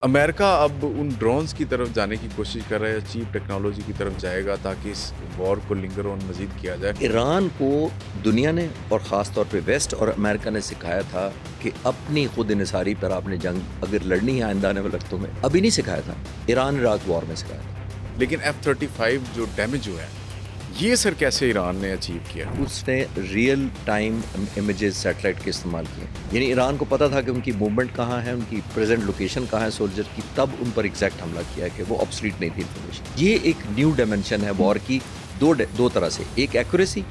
امریکہ اب ان ڈرونز کی طرف جانے کی کوشش کر رہا ہے، چیپ ٹیکنالوجی کی طرف جائے گا تاکہ اس وار کو لنگر آن مزید کیا جائے۔ ایران کو دنیا نے اور خاص طور پہ ویسٹ اور امریکہ نے سکھایا تھا کہ اپنی خود انحصاری پر آپ نے جنگ اگر لڑنی ہے آئندہ آنے والے وقتوں میں، ابھی نہیں سکھایا تھا، ایران عراق وار میں سکھایا تھا۔ لیکن F-35 جو ڈیمیج ہوا ہے، یہ سر کیسے ایران نے اچیو کیا؟ اس نے ریئل ٹائم امیجز سیٹلائٹ کے استعمال کیے، یعنی ایران کو پتا تھا کہ ان کی موومنٹ کہاں ہے، ان کی پریزنٹ لوکیشن کہاں ہے سولجر کی، تب ان پر ایگزیکٹ حملہ کیا کہ وہ آبسلیٹ نہیں تھی انفارمیشن۔ یہ ایک نیو ڈائمنشن ہے وار کی دو طرح سے، ایک ایکوریسی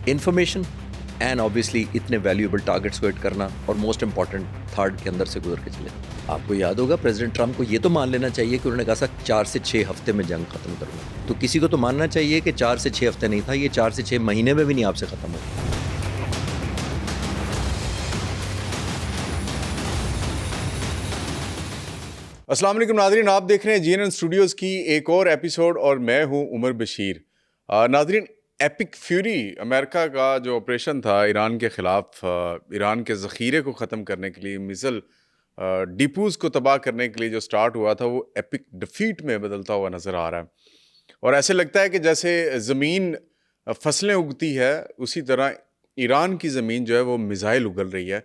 انفارمیشن اینڈ آبویسلی اتنے ویلیوبل ٹارگیٹس کو ہٹ کرنا، اور موسٹ امپورٹنٹ تھرڈ کے اندر سے گزر کے چلے۔ آپ کو یاد ہوگا پریزیڈنٹ ٹرمپ کو یہ تو مان لینا چاہیے کہ انہوں نے کہا تھا 4 سے 6 ہفتے میں جنگ ختم کروں گا، تو کسی کو تو ماننا چاہیے کہ 4 سے 6 ہفتے نہیں تھا، یہ 4 سے 6 مہینے میں بھی نہیں آپ سے ختم ہو۔ السلام علیکم ناظرین، آپ دیکھ رہے ہیں GNN اسٹوڈیوز کی ایک اور ایپیسوڈ اور میں ہوں عمر بشیر۔ ناظرین، ایپک فیوری امریکہ کا جو آپریشن تھا ایران کے خلاف، ایران کے ذخیرے کو ختم کرنے کے لیے، میزل ڈیپوز کو تباہ کرنے کے لیے جو سٹارٹ ہوا تھا، وہ ایپک ڈیفیٹ میں بدلتا ہوا نظر آ رہا ہے، اور ایسے لگتا ہے کہ جیسے زمین فصلیں اگتی ہے اسی طرح ایران کی زمین جو ہے وہ میزائل اگل رہی ہے۔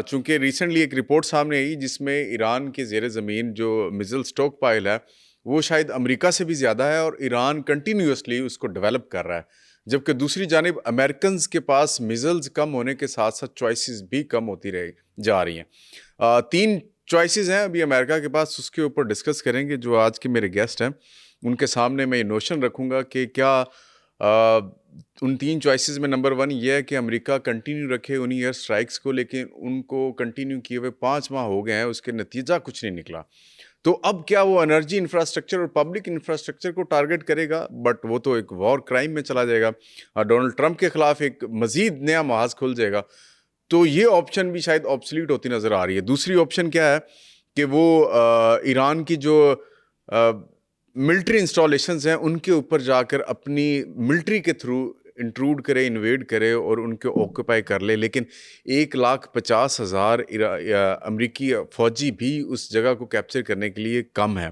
چونکہ ریسنٹلی ایک رپورٹ سامنے آئی جس میں ایران کے زیر زمین جو میزل سٹاک پائل ہے وہ شاید امریکہ سے بھی زیادہ ہے، اور ایران کنٹینیوسلی اس کو ڈیولپ کر رہا ہے، جبکہ دوسری جانب امریکنز کے پاس میزلز کم ہونے کے ساتھ ساتھ چوائسیز بھی کم ہوتی جا رہی ہیں۔ 3 چوائسیز ہیں ابھی امریکہ کے پاس، اس کے اوپر ڈسکس کریں گے۔ جو آج کے میرے گیسٹ ہیں ان کے سامنے میں یہ نوشن رکھوں گا کہ کیا ان 3 چوائسیز میں نمبر 1 یہ ہے کہ امریکہ کنٹینیو رکھے ان ایئر سٹرائکس کو، لیکن ان کو کنٹینیو کیے ہوئے 5 ماہ ہو گئے ہیں، اس کے نتیجہ کچھ نہیں نکلا، تو اب کیا وہ انرجی انفراسٹرکچر اور پبلک انفراسٹرکچر کو ٹارگٹ کرے گا؟ بٹ وہ تو ایک وار کرائم میں چلا جائے گا، ڈونلڈ ٹرمپ کے خلاف ایک مزید نیا محاذ کھل جائے گا، تو یہ آپشن بھی شاید آبسلیٹ ہوتی نظر آ رہی ہے۔ دوسری آپشن کیا ہے کہ وہ ایران کی جو ملٹری انسٹالیشنز ہیں ان کے اوپر جا کر اپنی ملٹری کے تھرو انٹروڈ کرے، انویڈ کرے اور ان کو آکوپائی کر لے، لیکن 1,50,000 امریکی فوجی بھی اس جگہ کو کیپچر کرنے کے لیے کم ہے۔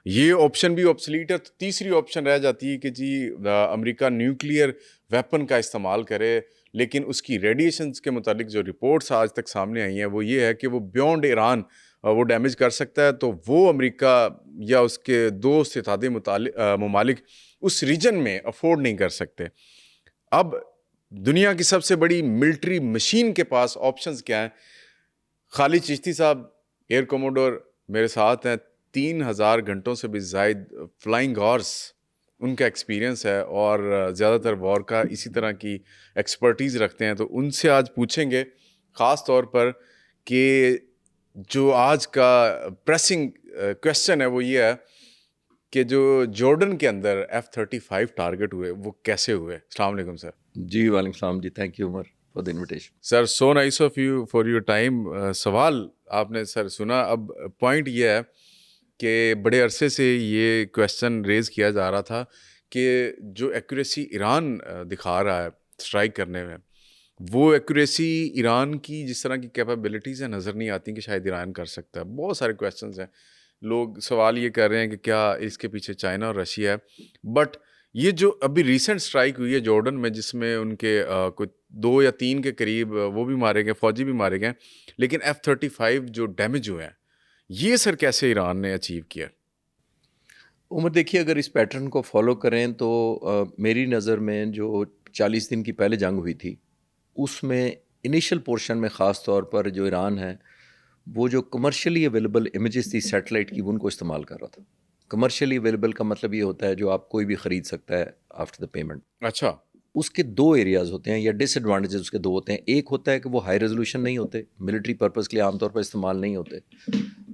یہ آپشن بھی آبسلیٹ ہے۔ تو تیسری آپشن رہ جاتی ہے کہ جی امریکہ نیوکلیئر ویپن کا استعمال کرے، لیکن اس کی ریڈیشنز کے متعلق جو رپورٹس آج تک سامنے آئی ہیں وہ یہ ہے کہ وہ بیونڈ ایران وہ ڈیمیج کر سکتا ہے، تو وہ امریکہ یا اس کے دوست اتحادی ممالک اس ریجن میں افورڈ نہیں کر سکتے۔ اب دنیا کی سب سے بڑی ملٹری مشین کے پاس آپشنز کیا ہیں؟ خالد چشتی صاحب ایئر کوموڈور میرے ساتھ ہیں، 3,000 گھنٹوں سے بھی زائد فلائنگ ہارس ان کا ایکسپیرینس ہے، اور زیادہ تر وار کا اسی طرح کی ایکسپرٹیز رکھتے ہیں، تو ان سے آج پوچھیں گے خاص طور پر کہ جو آج کا پریسنگ کویسچن ہے وہ یہ ہے کہ جو جارڈن کے اندر F-35 ٹارگٹ ہوئے وہ کیسے ہوئے؟ السلام علیکم سر۔ جی وعلیکم السلام جی، thank you Umar for the invitation. Sir so nice of you for your time. سوال آپ نے سر سنا، اب پوائنٹ یہ ہے کہ بڑے عرصے سے یہ کویسچن ریز کیا جا رہا تھا کہ جو ایکوریسی ایران دکھا رہا ہے اسٹرائک کرنے میں، وہ ایکوریسی ایران کی جس طرح کی کیپیبلٹیز ہیں نظر نہیں آتی کہ شاید ایران کر سکتا ہے۔ بہت سارے کویسچنز ہیں، لوگ سوال یہ کر رہے ہیں کہ کیا اس کے پیچھے چائنا اور رشیا ہے، بٹ یہ جو ابھی ریسنٹ سٹرائک ہوئی ہے جارڈن میں جس میں ان کے کچھ 2 یا 3 کے قریب وہ بھی مارے گئے، فوجی بھی مارے گئے، لیکن F-35 جو ڈیمیج ہوئے ہیں یہ سر کیسے ایران نے اچیو کیا؟ عمر دیکھیے، اگر اس پیٹرن کو فالو کریں تو میری نظر میں جو 40 دن کی پہلے جنگ ہوئی تھی اس میں انیشل پورشن میں خاص طور پر جو ایران ہے وہ جو کمرشلی اویلیبل امیجز تھی سیٹلائٹ کی وہ ان کو استعمال کر رہا تھا۔ کمرشلی اویلیبل کا مطلب یہ ہوتا ہے جو آپ کوئی بھی خرید سکتا ہے آفٹر دا پیمنٹ۔ اچھا، اس کے 2 ایریاز ہوتے ہیں یا ڈس ایڈوانٹیجز اس کے 2 ہوتے ہیں۔ ایک ہوتا ہے کہ وہ ہائی ریزولوشن نہیں ہوتے، ملٹری پرپز کے لیے عام طور پر استعمال نہیں ہوتے،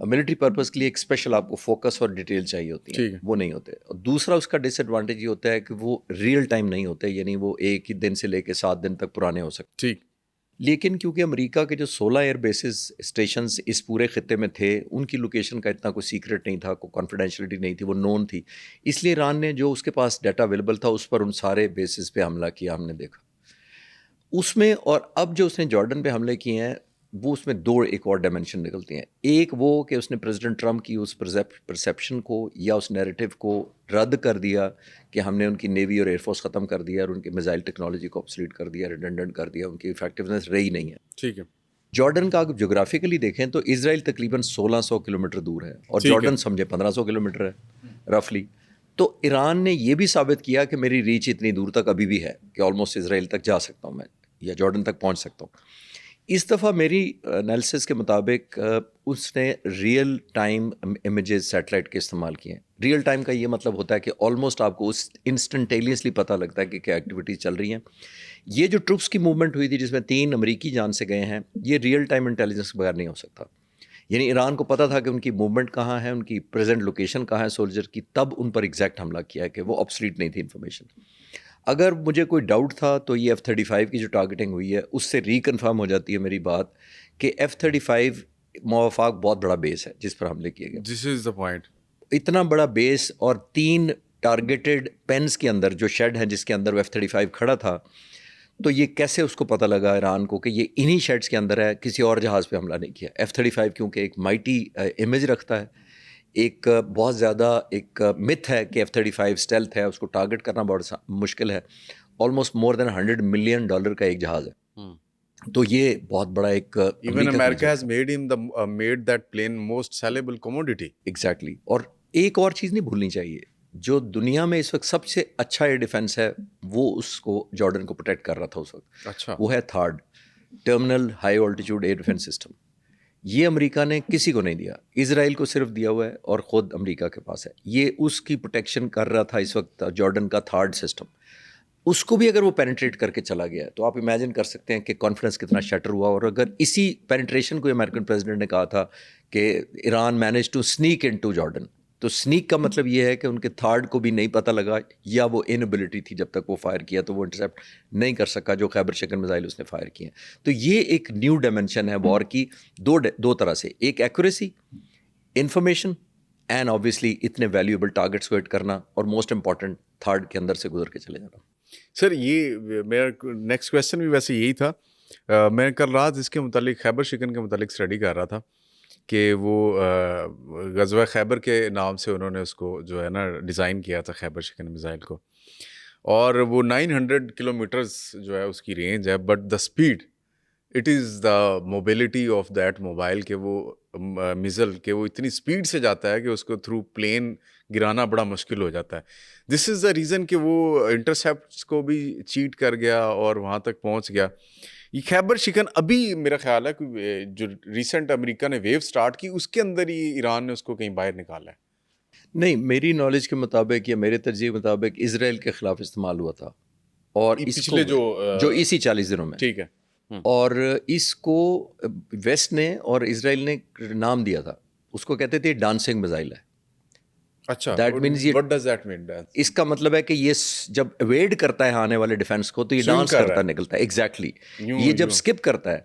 ملٹری پرپز کے لیے ایک اسپیشل آپ کو فوکس اور ڈیٹیل چاہیے ہوتی ہے، وہ نہیں ہوتے۔ اور دوسرا اس کا ڈس ایڈوانٹیج یہ ہوتا ہے کہ وہ ریئل ٹائم نہیں ہوتے، یعنی وہ ایک ہی دن سے لے کے 7 دن تک پرانے ہو سکتے۔ ٹھیک، لیکن کیونکہ امریکہ کے جو 16 ایئر بیسز اسٹیشنز اس پورے خطے میں تھے، ان کی لوکیشن کا اتنا کوئی سیکرٹ نہیں تھا، کوئی کانفیڈینشیلٹی نہیں تھی، وہ نون تھی، اس لیے ایران نے جو اس کے پاس ڈیٹا اویلیبل تھا اس پر ان سارے بیسز پہ حملہ کیا، ہم نے دیکھا اس میں۔ اور اب جو اس نے جارڈن پہ حملے کیے ہیں، وہ اس میں دو ایک اور ڈائمنشن نکلتی ہیں. ایک وہ کہ اس نے پریزیڈنٹ ٹرمپ کی اس پرسیپشن کو یا اس نیریٹو کو رد کر دیا کہ ہم نے ان کی نیوی اور ایئر فورس ختم کر دیا اور ان کی میزائل ٹیکنالوجی کو آبسلیٹ کر دیا, ریڈنڈنٹ کر دیا, ان کی افیکٹونیس رہی نہیں ہے. ٹھیک ہے. جارڈن کا اگر جغرافیکلی دیکھیں تو اسرائیل تقریباً 1600 کلومیٹر دور ہے اور جارڈن سمجھے 1500 کلومیٹر ہے رفلی. تو ایران نے یہ بھی ثابت کیا کہ میری ریچ اتنی دور تک ابھی بھی ہے کہ آلموسٹ اسرائیل تک جا سکتا ہوں میں یا جارڈن تک پہنچ سکتا ہوں. اس دفعہ میری انالیسس کے مطابق اس نے ریئل ٹائم امیجز سیٹلائٹ کے استعمال کیے ہیں. ریئل ٹائم کا یہ مطلب ہوتا ہے کہ آلموسٹ آپ کو اس انسٹنٹیلیسلی پتہ لگتا ہے کہ کیا ایکٹیویٹیز چل رہی ہیں. یہ جو ٹروپس کی موومنٹ ہوئی تھی جس میں 3 امریکی جان سے گئے ہیں, یہ ریئل ٹائم انٹیلیجنس کے بغیر نہیں ہو سکتا. یعنی ایران کو پتہ تھا کہ ان کی موومنٹ کہاں ہے, ان کی پریزنٹ لوکیشن کہاں ہے سولجر کی, تب ان پر ایگزیکٹ حملہ کیا ہے کہ وہ آبسلیٹ نہیں تھی انفارمیشن. اگر مجھے کوئی ڈاؤٹ تھا تو یہ F-35 کی جو ٹارگیٹنگ ہوئی ہے اس سے ریکنفرم ہو جاتی ہے میری بات کہ F-35 موافق بہت بڑا بیس ہے جس پر حملے کیے گئے. دس از دا پوائنٹ. اتنا بڑا بیس اور 3 ٹارگیٹڈ پینس کے اندر جو شیڈ ہیں جس کے اندر وہ F-35 کھڑا تھا, تو یہ کیسے اس کو پتہ لگا ایران کو کہ یہ انہی شیڈز کے اندر ہے, کسی اور جہاز پہ حملہ نہیں کیا. F-35 کیونکہ ایک مائٹی امیج رکھتا ہے, ایک بہت زیادہ ایک متھ ہے کہ F-35 اسٹیلتھ ہے, اس کو ٹارگٹ کرنا بہت مشکل ہے. آلموسٹ مور دین $100 ملین کا ایک جہاز ہے. تو یہ بہت بڑا ایک even America has made that plane most sellable commodity. Exactly. اور ایک اور چیز نہیں بھولنی چاہیے, جو دنیا میں اس وقت سب سے اچھا ایئر ڈیفینس ہے وہ اس کو جارڈن کو پروٹیکٹ کر رہا تھا اس وقت. اچھا. وہ ہے third terminal high altitude air defence system. یہ امریکہ نے کسی کو نہیں دیا, اسرائیل کو صرف دیا ہوا ہے اور خود امریکہ کے پاس ہے. یہ اس کی پروٹیکشن کر رہا تھا اس وقت جارڈن کا تھارڈ سسٹم. اس کو بھی اگر وہ پینیٹریٹ کر کے چلا گیا تو آپ امیجن کر سکتے ہیں کہ کانفیڈنس کتنا شٹر ہوا. اور اگر اسی پینیٹریشن کو امریکن پریزیڈنٹ نے کہا تھا کہ Iran manage to sneak into Jordan, تو سنیک کا مطلب یہ ہے کہ ان کے تھرڈ کو بھی نہیں پتہ لگا یا وہ انیبلٹی تھی جب تک وہ فائر کیا تو وہ انٹرسیپٹ نہیں کر سکا جو خیبر شکن میزائل اس نے فائر کیے ہیں. تو یہ ایک نیو ڈائمنشن ہے وار کی دو طرح سے, ایک ایکوریسی, انفارمیشن, اینڈ آبویسلی اتنے ویلیویبل ٹارگیٹس کو ہٹ کرنا, اور موسٹ امپورٹنٹ تھرڈ کے اندر سے گزر کے چلے جانا. سر یہ میرا نیکسٹ کویسچن بھی ویسے یہی تھا. میں کل رات اس کے متعلق خیبر شکن کے متعلق اسٹڈی کر رہا تھا کہ وہ غزوہ خیبر کے نام سے انہوں نے اس کو جو ہے نا ڈیزائن کیا تھا خیبر شکن میزائل کو, اور وہ 900 کلومیٹرز جو ہے اس کی رینج ہے, but the speed it is the mobility of that mobile کہ وہ میزل کہ وہ اتنی اسپیڈ سے جاتا ہے کہ اس کو تھرو پلین گرانا بڑا مشکل ہو جاتا ہے. دس از دا ریزن کہ وہ انٹرسیپٹس کو بھی چیٹ کر گیا اور وہاں تک پہنچ گیا. یہ خیبر شکن ابھی میرا خیال ہے کہ جو ریسنٹ امریکہ نے ویو سٹارٹ کی اس کے اندر ہی ایران نے اس کو کہیں باہر نکالا ہے. نہیں, میری نالج کے مطابق یا میرے تجزیے کے مطابق اسرائیل کے خلاف استعمال ہوا تھا, اور پچھلے جو اسی 40 دنوں میں. ٹھیک ہے. اور اس کو ویسٹ نے اور اسرائیل نے نام دیا تھا, اس کو کہتے تھے ڈانسنگ میزائل ہے. اچھا, what does that mean? اس کا مطلب ہے کہ یہ جب اویڈ کرتا ہے آنے والے ڈیفینس کو تو یہ ڈانس کرتا نکلتا ہے. ایگزیکٹلی. یہ جب اسکپ کرتا ہے,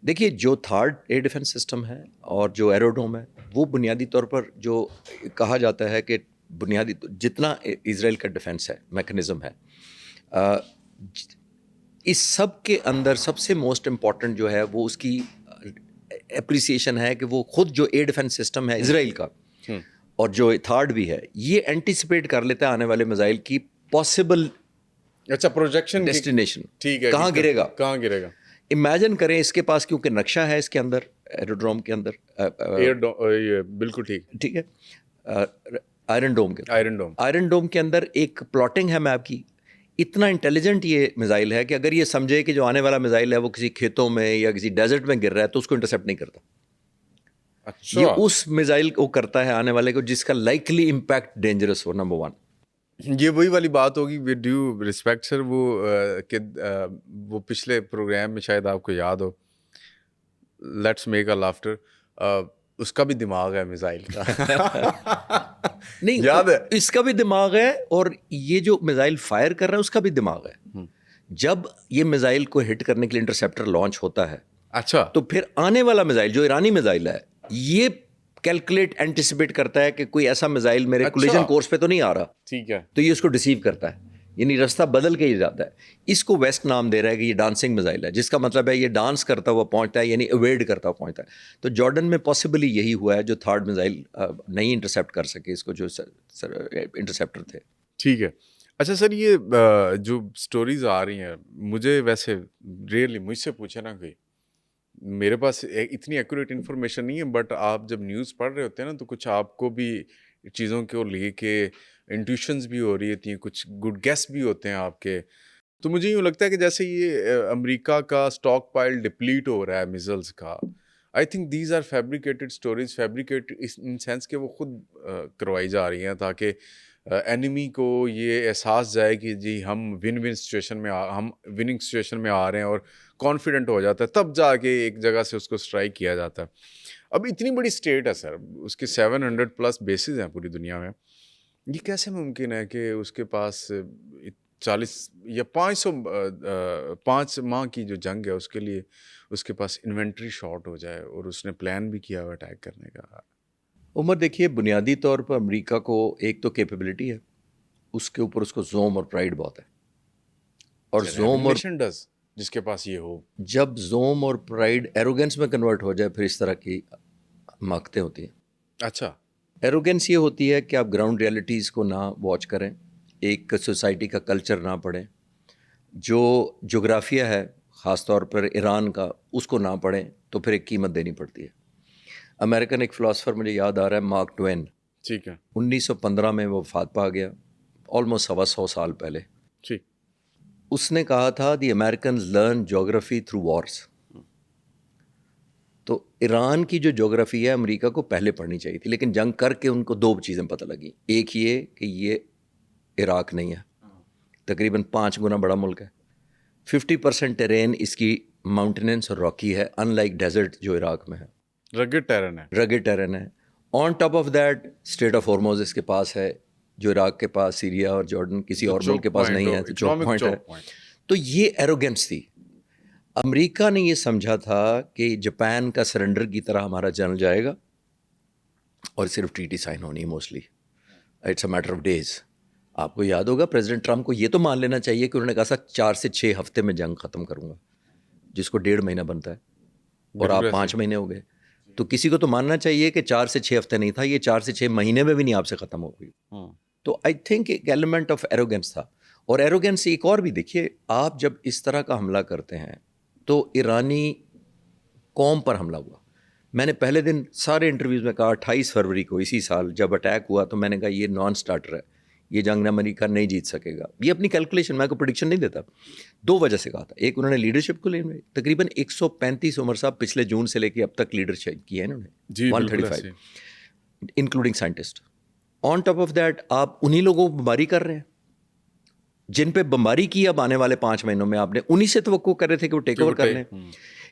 دیکھیے جو تھرڈ ایئر ڈیفینس سسٹم ہے اور جو ایروڈروم ہے وہ بنیادی طور پر جو کہا جاتا ہے کہ بنیادی جتنا اسرائیل کا ڈیفینس ہے میکانزم ہے, اس سب کے اندر سب سے موسٹ امپورٹنٹ جو ہے وہ اس کی اپریسیشن ہے کہ وہ خود جو ایئر ڈیفینس سسٹم ہے اسرائیل کا اور جو تھرڈ بھی ہے یہ اینٹیسپیٹ کر لیتا ہے آنے والے میزائل کی پاسبل پروجیکشن ڈیسٹینیشن. ٹھیک ہے, کہاں گرے گا. امیجن کریں اس کے پاس کیونکہ نقشہ ہے اس کے اندر ایروڈروم کے اندر, بالکل ٹھیک ہے, آئرن ڈوم کے اندر ایک پلاٹنگ ہے میپ کی. اتنا انٹیلیجنٹ یہ میزائل ہے کہ اگر یہ سمجھے کہ جو آنے والا میزائل ہے وہ کسی کھیتوں میں یا کسی ڈیزرٹ میں گر رہا ہے تو اس کو انٹرسیپٹ نہیں کرتا. یہ اس میزائل کو کرتا ہے آنے والے کو جس کا لائکلی امپیکٹ ڈینجرس ہو. نمبر 1 یہ وہی والی بات ہوگی ود ڈیو رسپیکٹ سر, وہ پچھلے پروگرام میں شاید آپ کو یاد ہو, لیٹس میک اے لافٹر, اس کا بھی دماغ ہے میزائل کا. نہیں یاد ہے, اس کا بھی دماغ ہے اور یہ جو میزائل فائر کر رہا ہے اس کا بھی دماغ ہے. جب یہ میزائل کو ہٹ کرنے کے لیے انٹرسیپٹر لانچ ہوتا ہے, اچھا, تو پھر آنے والا میزائل جو ایرانی میزائل ہے یہ کیلکولیٹ اینٹیسپیٹ کرتا ہے کہ کوئی ایسا میزائل میرے کولیجن کورس پہ تو نہیں آ رہا. ٹھیک ہے. تو یہ اس کو ڈیسیو کرتا ہے. یعنی راستہ بدل کے ہی جاتا ہے. اس کو ویسٹ نام دے رہا ہے کہ یہ ڈانسنگ میزائل ہے, جس کا مطلب ہے یہ ڈانس کرتا ہوا پہنچتا ہے, یعنی اویڈ کرتا ہوا پہنچتا ہے. تو جارڈن میں پاسبلی یہی ہوا ہے جو تھرڈ میزائل نہیں انٹرسیپٹ کر سکے اس کو, جو انٹرسیپٹر تھے. ٹھیک ہے. اچھا سر, یہ جو سٹوریز آ رہی ہیں, مجھے ویسے ریئرلی مجھ سے پوچھے نا کوئی, میرے پاس اتنی ایکوریٹ انفارمیشن نہیں ہے, بٹ آپ جب نیوز پڑھ رہے ہوتے ہیں نا تو کچھ آپ کو بھی چیزوں کو لے کے انٹیوشنز بھی ہو رہی ہوتی ہیں, کچھ گڈ گیس بھی ہوتے ہیں آپ کے. تو مجھے یوں لگتا ہے کہ جیسے یہ امریکہ کا اسٹاک پائل ڈپلیٹ ہو رہا ہے میزلز کا, I think these are fabricated stories, fabricated in sense کہ وہ خود کروائی جا رہی ہیں تاکہ اینیمی کو یہ احساس جائے کہ جی ہم وننگ سچویشن میں آ رہے ہیں, اور کانفیڈنٹ ہو جاتا ہے, تب جا کے ایک جگہ سے اس کو اسٹرائک کیا جاتا ہے. اب اتنی بڑی اسٹیٹ ہے سر, اس کے 700+ بیسز ہیں پوری دنیا میں, یہ کیسے ممکن ہے کہ اس کے پاس 40 یا 505 ماہ کی جو جنگ ہے اس کے لیے اس کے پاس انوینٹری شارٹ ہو جائے, اور اس نے پلان بھی کیا ہوا اٹیک کرنے کا؟ عمر دیکھیے, بنیادی طور پر امریکہ کو ایک تو کیپیبلٹی ہے, اس کے اوپر اس کو زوم اور پرائڈ بہت ہے. اور زوم اور جس کے پاس یہ ہو, جب زوم اور پرائڈ ایروگنس میں کنورٹ ہو جائے پھر اس طرح کی مانگتیں ہوتی ہیں. اچھا, ایروگنس یہ ہوتی ہے کہ آپ گراؤنڈ ریئلٹیز کو نہ واچ کریں, ایک سوسائٹی کا کلچر نہ پڑھیں, جو جغرافیہ ہے خاص طور پر ایران کا اس کو نہ پڑھیں, تو پھر ایک قیمت دینی پڑتی ہے. امریکن ایک فلاسفر مجھے یاد آ رہا ہے, مارک ٹوین, ٹھیک ہے, 1915 میں وہ وفات پا گیا, آلموسٹ 125 سال پہلے. ٹھیک. اس نے کہا تھا دی امیریکنز لرن جغرافی تھرو وارس. تو ایران کی جو جغرافی ہے امریکہ کو پہلے پڑھنی چاہیے تھی, لیکن جنگ کر کے ان کو 2 چیزیں پتہ لگیں. ایک یہ کہ یہ عراق نہیں ہے, تقریباً 5 گنا بڑا ملک ہے, 50% ٹیرین اس کی ماؤنٹیننس اور راکی ہے, ان لائک ڈیزرٹ جو عراق میں ہے, رگڈ ٹیرن ہے. On top of that strait of Hormuz اس کے پاس ہے, جو عراق کے پاس, سیریا اور جارڈن کسی اور ملک کے پاس نہیں ہے, تو چوک پوائنٹ ہے. تو یہ ایروگنس تھی. امریکہ نے یہ سمجھا تھا کہ جاپان کا سرنڈر کی طرح ہمارا جنرل جائے گا اور صرف ٹریٹی سائن ہونی ہے, mostly it's a matter of days. آپ کو یاد ہوگا پریزیڈنٹ ٹرمپ کو یہ تو مان لینا چاہیے کہ انہوں نے کہا تھا 4 سے 6 ہفتے میں جنگ ختم کروں گا, جس کو 1.5 مہینہ بنتا ہے, اور آپ 5 مہینے ہو گئے. تو کسی کو تو ماننا چاہیے کہ 4 سے 6 ہفتے نہیں تھا, یہ 4 سے 6 مہینے میں بھی نہیں آپ سے ختم ہو گئی. تو آئی تھنک ایک ایلیمنٹ آف ایروگنس تھا. اور ایروگنس ایک اور بھی دیکھیے, آپ جب اس طرح کا حملہ کرتے ہیں تو ایرانی قوم پر حملہ ہوا. میں نے پہلے دن سارے انٹرویوز میں کہا 28 فروری کو اسی سال جب اٹیک ہوا تو میں نے کہا یہ نان سٹارٹر ہے, یہ جنگ امریکہ نہیں جیت سکے گا. یہ اپنی کیلکولیشن, میں کو پریڈکشن نہیں دیتا. 2 وجہ سے کہا تھا. ایک, انہوں نے لیڈرشپ کو لے, تقریباً 135 عمر صاحب پچھلے جون سے لے کے اب تک لیڈرشپ کی ہے انہوں نے, 135 including scientist. On top of that آپ انہی لوگوں کو بمباری کر رہے ہیں جن پہ بمباری کی اب آنے والے 5 مہینوں میں آپ نے انہی سے توقع کر رہے تھے کہ وہ ٹیک اوور کر لیں.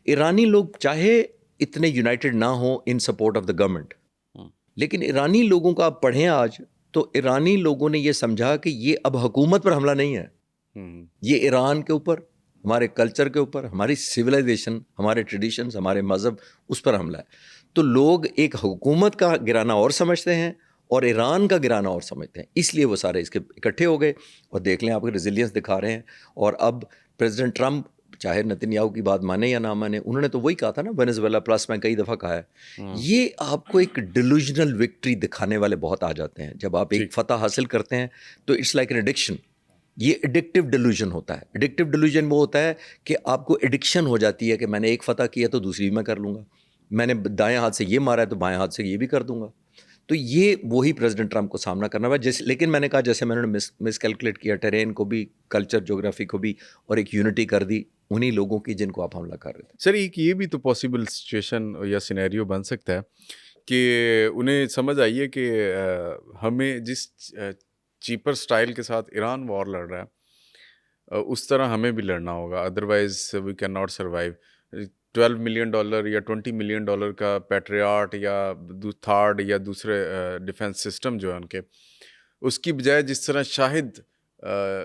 ایرانی لوگ چاہے اتنے یونائٹڈ نہ ہوں in support of the government, لیکن ایرانی لوگوں کا آپ پڑھیں آج تو ایرانی لوگوں نے یہ سمجھا کہ یہ اب حکومت پر حملہ نہیں ہے, یہ ایران کے اوپر, ہمارے کلچر کے اوپر, ہماری سویلائزیشن, ہمارے ٹریڈیشنز, ہمارے مذہب, اس پر حملہ ہے. تو لوگ ایک حکومت کا گرانا اور سمجھتے ہیں اور ایران کا گرانا اور سمجھتے ہیں, اس لیے وہ سارے اس کے اکٹھے ہو گئے. اور دیکھ لیں آپ کی ریزیلینس دکھا رہے ہیں. اور اب پریزیڈنٹ ٹرمپ چاہے نتنیاہو کی بات مانے یا نہ مانے, انہوں نے تو وہی کہا تھا نا, وینزویلا پلس میں کئی دفعہ کہا ہے. یہ آپ کو ایک ڈیلوژنل وکٹری دکھانے والے بہت آ جاتے ہیں. جب آپ ایک فتح حاصل کرتے ہیں تو اٹس لائک این ایڈکشن. یہ ایڈکٹیو ڈیلوژن ہوتا ہے. ایڈکٹیو ڈیلوژن وہ ہوتا ہے کہ آپ کو ایڈکشن ہو جاتی ہے کہ میں نے ایک فتح کیا تو دوسری بھی میں کر لوں گا, میں نے دائیں ہاتھ سے یہ مارا ہے تو بائیں ہاتھ سے یہ بھی کر دوں گا. تو یہ وہی پریزیڈنٹ ٹرمپ کو سامنا کرنا ہوا. لیکن میں نے کہا جیسے میں نے مس کیلکولیٹ کیا, ٹیرین کو بھی, کلچر جغرافی کو بھی, اور ایک یونٹی کر دی انہی لوگوں کی جن کو آپ حملہ کر رہے تھے. سر ایک یہ بھی تو پاسبل سچویشن یا سینیریو بن سکتا ہے کہ انہیں سمجھ آئیے کہ ہمیں جس چیپر سٹائل کے ساتھ ایران وار لڑ رہا ہے اس طرح ہمیں بھی لڑنا ہوگا, otherwise we can not survive. $12 million یا $20 ملین کا پیٹریاٹ یا تھارڈ یا دوسرے ڈیفنس سسٹم جو ہے ان کے, اس کی بجائے جس طرح شاہد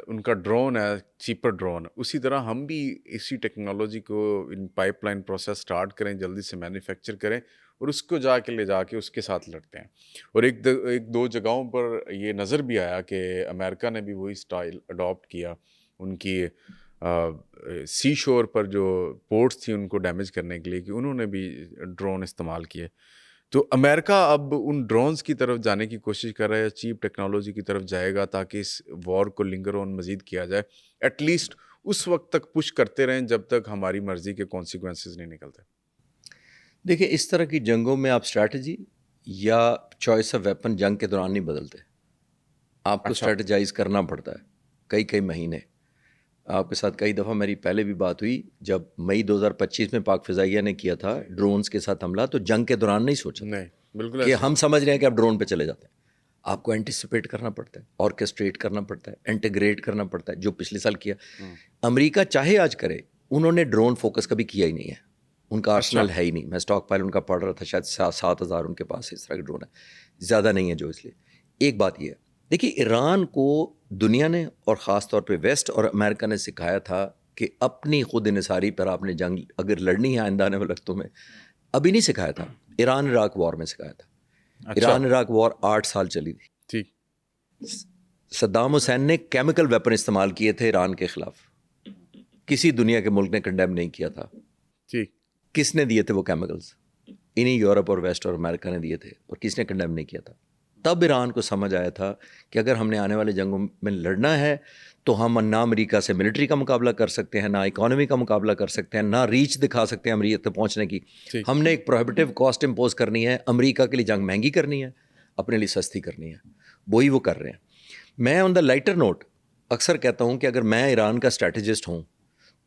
ان کا ڈرون ہے, چیپر ڈرون, اسی طرح ہم بھی اسی ٹیکنالوجی کو ان پائپ لائن پروسیس سٹارٹ کریں, جلدی سے مینوفیکچر کریں اور اس کو جا کے لے جا کے اس کے ساتھ لڑتے ہیں. اور ایک دو جگہوں پر یہ نظر بھی آیا کہ امریکہ نے بھی وہی سٹائل اڈاپٹ کیا. ان کی سی شور پر جو پورٹس تھیں ان کو ڈیمیج کرنے کے لیے کہ انہوں نے بھی ڈرون استعمال کیے. تو امریکہ اب ان ڈرونز کی طرف جانے کی کوشش کر رہا ہے, چیپ ٹیکنالوجی کی طرف جائے گا تاکہ اس وار کو لنگر آن مزید کیا جائے. ایٹ لیسٹ اس وقت تک پش کرتے رہیں جب تک ہماری مرضی کے کانسیکوینسز نہیں نکلتے. دیکھیں اس طرح کی جنگوں میں آپ اسٹریٹجی یا چوائس آف ویپن جنگ کے دوران نہیں بدلتے. آپ کو اسٹریٹجائز کرنا پڑتا ہے کئی مہینے. آپ کے ساتھ کئی دفعہ میری پہلے بھی بات ہوئی, جب مئی 2025 میں پاک فضائیہ نے کیا تھا ڈرونز کے ساتھ حملہ, تو جنگ کے دوران نہیں سوچا نہیں بالکل کہ ہم سمجھ رہے ہیں کہ آپ ڈرون پہ چلے جاتے ہیں. آپ کو اینٹیسپیٹ کرنا پڑتا ہے, آرکیسٹریٹ کرنا پڑتا ہے, انٹیگریٹ کرنا پڑتا ہے, جو پچھلے سال کیا. امریکہ چاہے آج کرے, انہوں نے ڈرون فوکس کبھی کیا ہی نہیں ہے. ان کا آرسنل ہے ہی نہیں. میں اسٹاک پائل ان کا پڑھ رہا تھا, شاید 7,000 ان کے پاس اس طرح کے ڈرون ہے, زیادہ نہیں ہے جو. اس لیے ایک بات یہ ہے, دیکھیے ایران کو دنیا نے اور خاص طور پہ ویسٹ اور امریکہ نے سکھایا تھا کہ اپنی خود انحصاری پر آپ نے جنگ اگر لڑنی ہے آئندہ آنے والے وقتوں میں, ابھی نہیں سکھایا تھا. ایران عراق وار میں سکھایا تھا. ایران عراق وار 8 سال چلی تھی. ٹھیک. صدام حسین نے کیمیکل ویپن استعمال کیے تھے ایران کے خلاف, کسی دنیا کے ملک نے کنڈیم نہیں کیا تھا. ٹھیک. کس نے دیے تھے وہ کیمیکلز؟ انہیں یورپ اور ویسٹ اور امریکہ نے دیے تھے, اور کس نے کنڈیم نہیں کیا تھا. تب ایران کو سمجھ آیا تھا کہ اگر ہم نے آنے والے جنگوں میں لڑنا ہے تو ہم نہ امریکہ سے ملٹری کا مقابلہ کر سکتے ہیں, نہ اکانومی کا مقابلہ کر سکتے ہیں, نہ ریچ دکھا سکتے ہیں امریکہ تک پہنچنے کی. ہم نے ایک پروہیبٹیو کاسٹ امپوز کرنی ہے, امریکہ کے لیے جنگ مہنگی کرنی ہے, اپنے لیے سستی کرنی ہے. وہی وہ کر رہے ہیں. میں آن دا لائٹر نوٹ اکثر کہتا ہوں کہ اگر میں ایران کا اسٹریٹجسٹ ہوں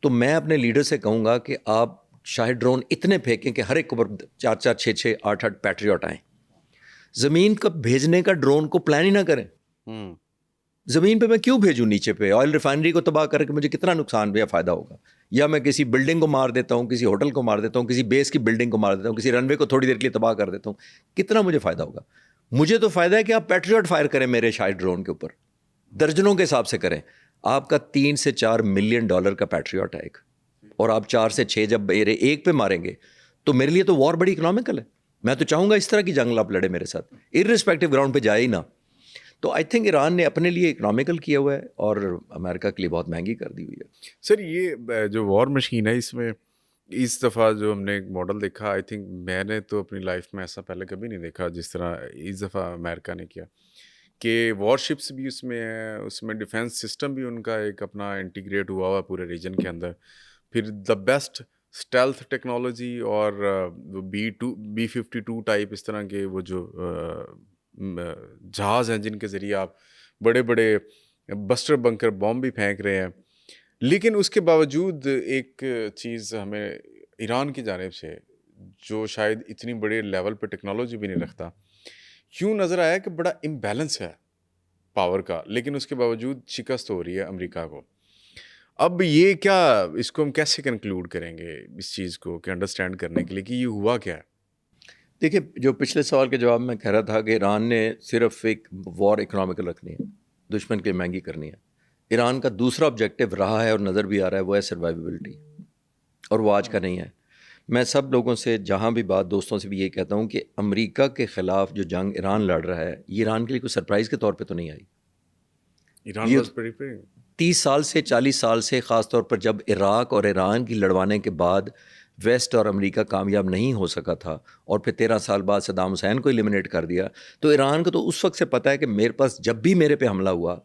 تو میں اپنے لیڈر سے کہوں گا کہ آپ شاید ڈرون اتنے پھینکیں کہ ہر ایک اوپر 4 6 8 پیٹریوٹ آئیں. زمین کا بھیجنے کا ڈرون کو پلان ہی نہ کریں. زمین پہ میں کیوں بھیجوں نیچے پہ؟ آئل ریفائنری کو تباہ کر کے مجھے کتنا نقصان یا فائدہ ہوگا؟ یا میں کسی بلڈنگ کو مار دیتا ہوں, کسی ہوٹل کو مار دیتا ہوں, کسی بیس کی بلڈنگ کو مار دیتا ہوں, کسی رن وے کو تھوڑی دیر کے لیے تباہ کر دیتا ہوں, کتنا مجھے فائدہ ہوگا؟ مجھے تو فائدہ ہے کہ آپ پیٹریوٹ فائر کریں میرے شاید ڈرون کے اوپر, درجنوں کے حساب سے کریں. آپ کا 3 سے 4 ملین ڈالر کا پیٹریوٹ ہے ایک, اور آپ 4 سے 6 جب میرے ایک پہ ماریں گے تو میرے لیے تو وار بڑی اکنامیکل ہے. میں تو چاہوں گا اس طرح کی جنگ آپ لڑے میرے ساتھ, ارسپیکٹو گراؤنڈ پہ جائے ہی نہ. تو آئی تھنک ایران نے اپنے لیے اکنامیکل کیا ہوا ہے اور امریکہ کے لیے بہت مہنگی کر دی ہوئی ہے. سر یہ جو وار مشین ہے, اس میں اس دفعہ جو ہم نے ایک ماڈل دیکھا, آئی تھنک میں نے تو اپنی لائف میں ایسا پہلے کبھی نہیں دیکھا جس طرح اس دفعہ امریکہ نے کیا, کہ وار شپس بھی اس میں ہیں, اس میں ڈیفینس سسٹم بھی ان کا ایک اپنا انٹیگریٹ ہوا ہوا پورے ریجن کے اندر. پھر دا بیسٹ اسٹیلتھ ٹیکنالوجی اور B-52 ٹائپ اس طرح کے وہ جو جہاز ہیں جن کے ذریعے آپ بڑے بڑے بسٹر بنکر بام بھی پھینک رہے ہیں. لیکن اس کے باوجود ایک چیز ہمیں ایران کی جانب سے, جو شاید اتنی بڑے لیول پہ ٹیکنالوجی بھی نہیں رکھتا, کیوں نظر آیا کہ بڑا امبیلنس ہے پاور کا, لیکن اس کے باوجود شکست ہو رہی ہے امریکہ کو. اب یہ کیا, اس کو ہم کیسے کنکلوڈ کریں گے اس چیز کو کہ انڈرسٹینڈ کرنے کے لیے کہ یہ ہوا کیا ہے؟ دیکھیے, جو پچھلے سوال کے جواب میں کہہ رہا تھا کہ ایران نے صرف ایک وار اکنامیکل رکھنی ہے, دشمن کے مہنگی کرنی ہے. ایران کا دوسرا آبجیکٹیو رہا ہے اور نظر بھی آ رہا ہے, وہ ہے سروائیویبلٹی, اور وہ آج کا نہیں ہے. میں سب لوگوں سے جہاں بھی بات, دوستوں سے بھی یہ کہتا ہوں کہ امریکہ کے خلاف جو جنگ ایران لڑ رہا ہے, یہ ایران کے لیے کوئی سرپرائز کے طور پہ تو نہیں آئی. ایران واز پریپیئرنگ 30 سال سے 40 سال سے, خاص طور پر جب عراق اور ایران کی لڑوانے کے بعد ویسٹ اور امریکہ کامیاب نہیں ہو سکا تھا, اور پھر 13 سال بعد صدام حسین کو ایلیمنیٹ کر دیا, تو ایران کو تو اس وقت سے پتہ ہے کہ میرے پاس جب بھی میرے پہ حملہ ہوا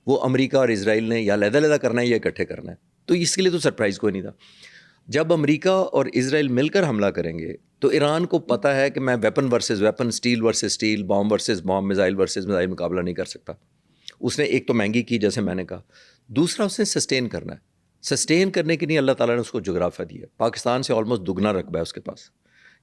وہ امریکہ اور اسرائیل نے یا علیحدہ کرنا ہے یا اکٹھے کرنا ہے. تو اس کے لیے تو سرپرائز کوئی نہیں تھا. جب امریکہ اور اسرائیل مل کر حملہ کریں گے تو ایران کو پتہ ہے کہ میں weapon versus weapon, steel versus steel, bomb versus bomb, missile versus missile مقابلہ نہیں کر سکتا. اس نے ایک تو مہنگی کی جیسے میں نے کہا, دوسرا اس نے سسٹین کرنا ہے. سسٹین کرنے کے لیے اللہ تعالیٰ نے اس کو جغرافیہ دیا. پاکستان سے آلموسٹ دگنا رقبہ ہے اس کے پاس.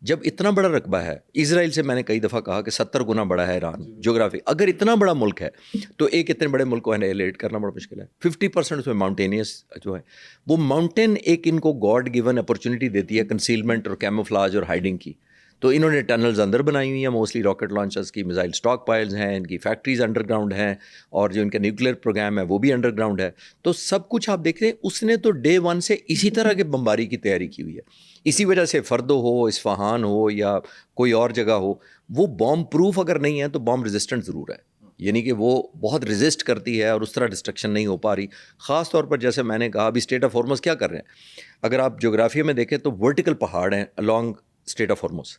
جب اتنا بڑا رقبہ ہے, اسرائیل سے میں نے کئی دفعہ کہا کہ 70 گنا بڑا ہے ایران جغرافی. اگر اتنا بڑا ملک ہے تو ایک اتنے بڑے ملک کو انیلیٹ کرنا بڑا مشکل ہے. 50% اس میں ماؤنٹینیس جو ہے, وہ ماؤنٹین ایک ان کو گاڈ گیون اپرچونٹی دیتی ہے کنسیلمنٹ اور کیموفلاج اور ہائیڈنگ کی. تو انہوں نے ٹنلز اندر بنائی ہوئی ہیں موسٹلی راکٹ لانچرز کی، میزائل اسٹاک پائلز ہیں، ان کی فیکٹریز انڈر گراؤنڈ ہیں، اور جو ان کا نیوکلیئر پروگرام ہے وہ بھی انڈر گراؤنڈ ہے. تو سب کچھ آپ دیکھ رہے ہیں اس نے تو ڈے ون سے اسی طرح کے بمباری کی تیاری کی ہوئی ہے. اسی وجہ سے فردو ہو، اصفہان ہو یا کوئی اور جگہ ہو، وہ بام پروف اگر نہیں ہے تو بام ریزسٹنٹ ضرور ہے. یعنی کہ وہ بہت ریزسٹ کرتی ہے اور اس طرح ڈسٹرکشن نہیں ہو پا رہی. خاص طور پر جیسے میں نے کہا ابھی اسٹیٹ آف ہارمز کیا کر رہے ہیں، اگر آپ جغرافیہ میں دیکھیں تو ورٹیکل پہاڑ ہیں along اسٹیٹ آف ہارمز.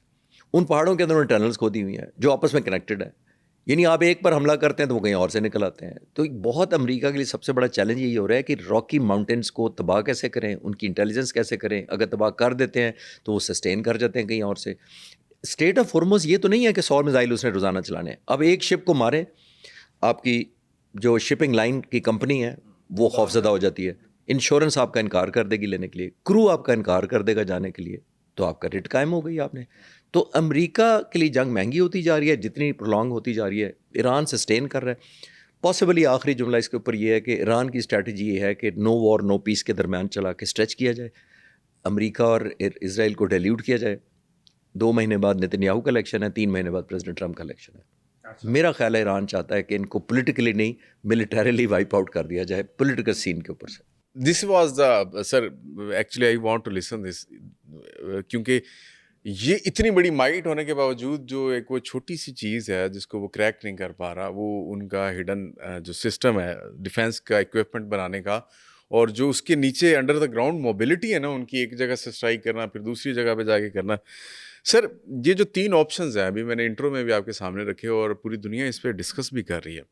ان پہاڑوں کے اندر انہوں نے ٹنلز کھودی ہوئی ہیں جو آپس میں کنیکٹڈ ہیں. یعنی آپ ایک پر حملہ کرتے ہیں تو وہ کہیں اور سے نکل آتے ہیں. تو بہت امریکہ کے لیے سب سے بڑا چیلنج یہی ہو رہا ہے کہ راکی ماؤنٹینس کو تباہ کیسے کریں، ان کی انٹیلیجنس کیسے کریں. اگر تباہ کر دیتے ہیں تو وہ سسٹین کر جاتے ہیں کہیں اور سے. اسٹیٹ آف ہارمز یہ تو نہیں ہے کہ 100 میزائل اس نے روزانہ چلانے ہیں. اب ایک شپ کو مارے، آپ کی جو شپنگ لائن کی کمپنی ہے وہ خوفزدہ ہو جاتی ہے. انشورنس آپ کا انکار کر دے گی لینے کے لیے، کرو آپ کا انکار کر دے گا جانے کے لیے، تو آپ کا ریٹ قائم ہو گئی آپ نے. تو امریکہ کے لیے جنگ مہنگی ہوتی جا رہی ہے، جتنی پرولونگ ہوتی جا رہی ہے. ایران سسٹین کر رہا ہے. پاسبلی آخری جملہ اس کے اوپر یہ ہے کہ ایران کی اسٹریٹجی یہ ہے کہ نو وار نو پیس کے درمیان چلا کے اسٹریچ کیا جائے، امریکہ اور اسرائیل کو ڈیلیوٹ کیا جائے. 2 مہینے بعد نتنیاہو کا الیکشن ہے، 3 مہینے بعد پریزیڈنٹ ٹرمپ کا الیکشن ہے. میرا خیال ہے ایران چاہتا ہے کہ ان کو پولیٹیکلی نہیں ملیٹریلی وائپ آؤٹ کر دیا جائے پولیٹیکل سین کے اوپر سے. This was the sir actually I want to listen this, کیونکہ یہ اتنی بڑی مائٹ ہونے کے باوجود جو ایک وہ چھوٹی سی چیز ہے جس کو وہ کریک نہیں کر پا رہا، وہ ان کا ہڈن جو سسٹم ہے ڈیفینس کا اکوپمنٹ بنانے کا، اور جو اس کے نیچے انڈر دا گراؤنڈ موبلٹی ہے نا ان کی، ایک جگہ سے اسٹرائک کرنا پھر دوسری جگہ پہ جا کے کرنا. سر یہ جو 3 آپشنز ہیں ابھی میں نے انٹرو میں بھی آپ کے سامنے رکھے اور پوری دنیا اس پہ ڈسکس بھی کر رہی ہے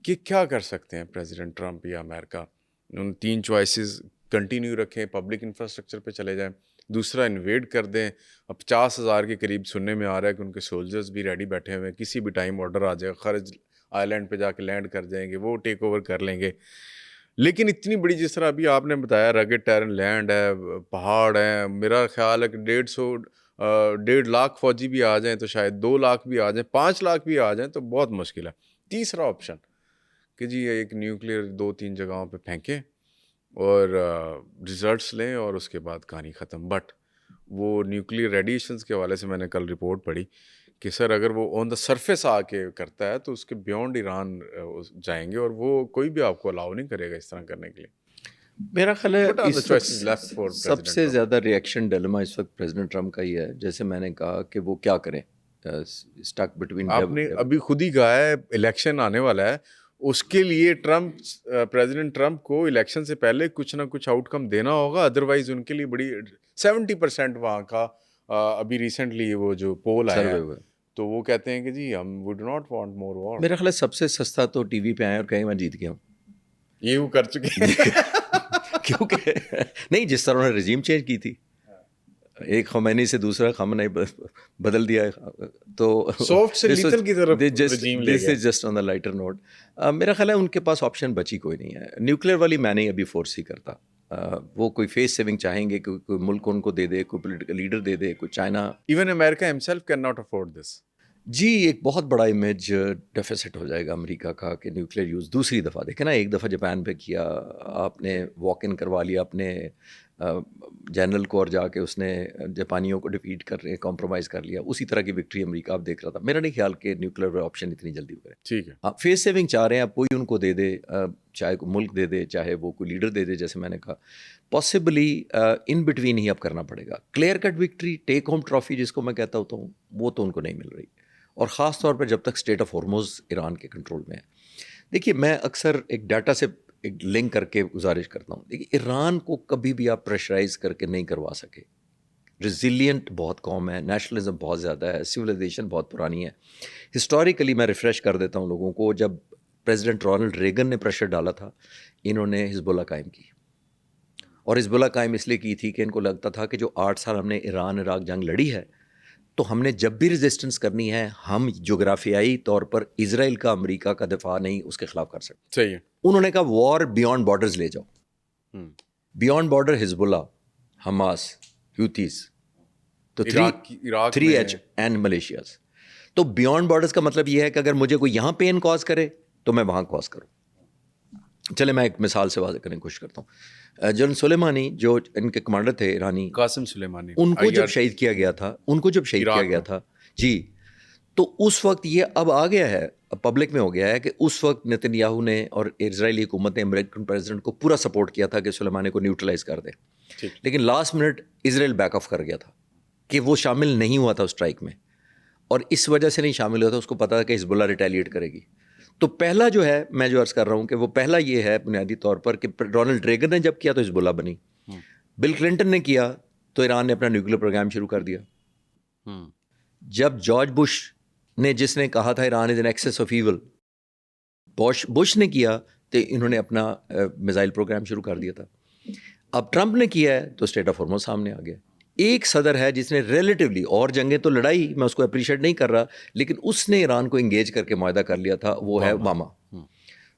کہ کیا کر سکتے ہیں پریزیڈنٹ ٹرمپ یا امریکہ. ان 3 چوائسیز کنٹینیو رکھیں، پبلک انفراسٹرکچر پہ چلے جائیں، دوسرا انویڈ کر دیں. اب 50,000 کے قریب سننے میں آ رہا ہے کہ ان کے سولجرز بھی ریڈی بیٹھے ہوئے ہیں، کسی بھی ٹائم آرڈر آ جائے خرج آئی لینڈ پہ جا کے لینڈ کر جائیں گے، وہ ٹیک اوور کر لیں گے. لیکن اتنی بڑی جس طرح ابھی آپ نے بتایا رگڈ ٹیرن لینڈ ہے، پہاڑ ہیں، میرا خیال ہے کہ 1.5 لاکھ فوجی بھی آ جائیں تو شاید 2 لاکھ بھی آ جائیں، 5 لاکھ بھی آ جائیں تو بہت مشکل ہے. تیسرا آپشن کہ جی ایک نیوکلیئر 2-3 جگہوں پہ پھینکیں اور ریزلٹس لیں اور اس کے بعد کہانی ختم. بٹ وہ نیوکلیئر ریڈیشنز کے حوالے سے میں نے کل رپورٹ پڑھی کہ سر اگر وہ آن دا سرفیس آ کے کرتا ہے تو اس کے بیونڈ ایران جائیں گے اور وہ کوئی بھی آپ کو الاؤ نہیں کرے گا اس طرح کرنے کے لیے. میرا خیال ہے What are the us choices left for وقت President سب سے Trump? زیادہ ریئیکشن ڈیلما اس وقت پریزیڈنٹ ٹرمپ کا ہی ہے. جیسے میں نے کہا کہ وہ کیا کریں، اسٹک بٹوین. آپ نے ابھی خود ہی کہا ہے الیکشن آنے والا ہے، اس کے لیے پریزیڈنٹ ٹرمپ کو الیکشن سے پہلے کچھ نہ کچھ آؤٹ کم دینا ہوگا، ادروائز ان کے لیے بڑی 70% وہاں کا ابھی ریسنٹلی وہ جو پول آیا ہے تو وہ کہتے ہیں کہ جی ہم we do not want more war. میرا خیال ہے سب سے سستا تو ٹی وی پہ آئے اور کہیں میں جیت گیا ہوں. یہ وہ کر چکے ہیں کیونکہ نہیں، جس طرح انہوں نے رجیم چینج کی تھی، ایک خمینی سے دوسرا خامنہ بدل دیا ہے، تو سافٹ سے لیتل کی طرف رجیم لے گئے. Just on the lighter note. میرا خیال ہے ان کے پاس آپشن بچی کوئی نہیں ہے. نیوکلیئر والی میں نہیں ابھی فورس ہی کرتا. وہ کوئی فیس سیونگ چاہیں گے کہ کوئی ملک ان کو دے دے، کوئی پولیٹیکل لیڈر دے دے، کوئی چائنا. ایون امریکہ himself can not afford this. جی ایک بہت بڑا امیج ڈیفیسٹ ہو جائے گا امریکہ کا کہ نیوکلیئر یوز دوسری دفعہ. دیکھیں نا، ایک دفعہ جاپان پہ کیا، آپ نے واک ان کروا لیا اپنے جنرل کو اور جا کے اس نے جاپانیوں کو ڈیفیٹ کر رہے کمپرومائز کر لیا. اسی طرح کی وکٹری امریکہ آپ دیکھ رہا تھا. میرا نہیں خیال کہ نیوکلیئر آپشن اتنی جلدی کرے. ٹھیک ہے، آپ فیس سیونگ چاہ رہے ہیں، آپ کوئی ان کو دے دے، چاہے کوئی ملک دے دے، چاہے وہ کوئی لیڈر دے دے. جیسے میں نے کہا پاسبلی ان بٹوین ہی اب کرنا پڑے گا. Clear cut victory, take home trophy جس کو میں کہتا ہوتا ہوں، وہ تو ان کو نہیں مل رہی. اور خاص طور پہ جب تک اسٹیٹ آف ہارمز ایران کے کنٹرول میں ہے. دیکھیے میں اکثر ایک ڈاٹا سے ایک لنک کر کے گزارش کرتا ہوں. دیکھیے ایران کو کبھی بھی آپ پریشرائز کر کے نہیں کروا سکے. ریزیلینٹ بہت قوم ہے، نیشنلزم بہت زیادہ ہے، سویلائزیشن بہت پرانی ہے. ہسٹوریکلی میں ریفریش کر دیتا ہوں لوگوں کو، جب پریزیڈنٹ رونلڈ ریگن نے پریشر ڈالا تھا، انہوں نے حزب اللہ قائم کی. اور حزب اللہ قائم اس لیے کی تھی کہ ان کو لگتا تھا کہ جو 8 سال ہم نے ایران عراق جنگ لڑی ہے، تو ہم نے جب بھی ریزسٹنس کرنی ہے ہم جغرافیائی طور پر اسرائیل کا، امریکہ کا دفاع نہیں اس کے خلاف کر سکتے. صحیح ہے. انہوں نے کہا وار بیانڈ بارڈرز لے جاؤ. بیانڈ بارڈر حزب اللہ، حماس، حوتیز، تو 3H اینڈ ملیشیاز. تو بیانڈ بارڈرز کا مطلب یہ ہے کہ اگر مجھے کوئی یہاں پین کاز کرے تو میں وہاں کاز کروں. چلے میں ایک مثال سے واضح کرنے کی کوشش کرتا ہوں. جنرل سلیمانی جو ان کے کمانڈر تھے ایرانی, قاسم سلیمانی, ان کو جب شہید کیا گیا تھا, جی, تو اس وقت یہ اب آ گیا ہے, پبلک میں ہو گیا ہے کہ اس وقت نتن یاہو نے اور اسرائیلی حکومت نے امریکن پریزیڈنٹ کو پورا سپورٹ کیا تھا کہ سلیمانی کو نیوٹرلائز کر دے, لیکن last minute Israel back of کر گیا تھا کہ وہ شامل نہیں ہوا تھا اس اسٹرائک میں, اور اس وجہ سے نہیں شامل ہوا تھا, اس کو پتا تھا کہ حزب اللہ ریٹیلیٹ کرے گی. تو پہلا جو ہے, میں جو عرض کر رہا ہوں کہ وہ پہلا یہ ہے بنیادی طور پر کہ رونلڈ ریگن نے جب کیا تو حزب اللہ بنی, بل کلنٹن نے کیا تو ایران نے اپنا نیوکلیر پروگرام شروع کر دیا, جب جارج بش نے جس نے کہا تھا Iran is an axis of evil, Bush نے کیا تو انہوں نے اپنا میزائل پروگرام شروع کر دیا تھا. اب ٹرمپ نے کیا ہے تو اسٹیٹ آف ہارموز سامنے آ گیا. ایک صدر ہے جس نے ریلیٹیولی, اور جنگیں تو لڑائی, میں اس کو اپریشیٹ نہیں کر رہا, لیکن اس نے ایران کو انگیج کر کے معاہدہ کر لیا تھا, وہ ہے اوباما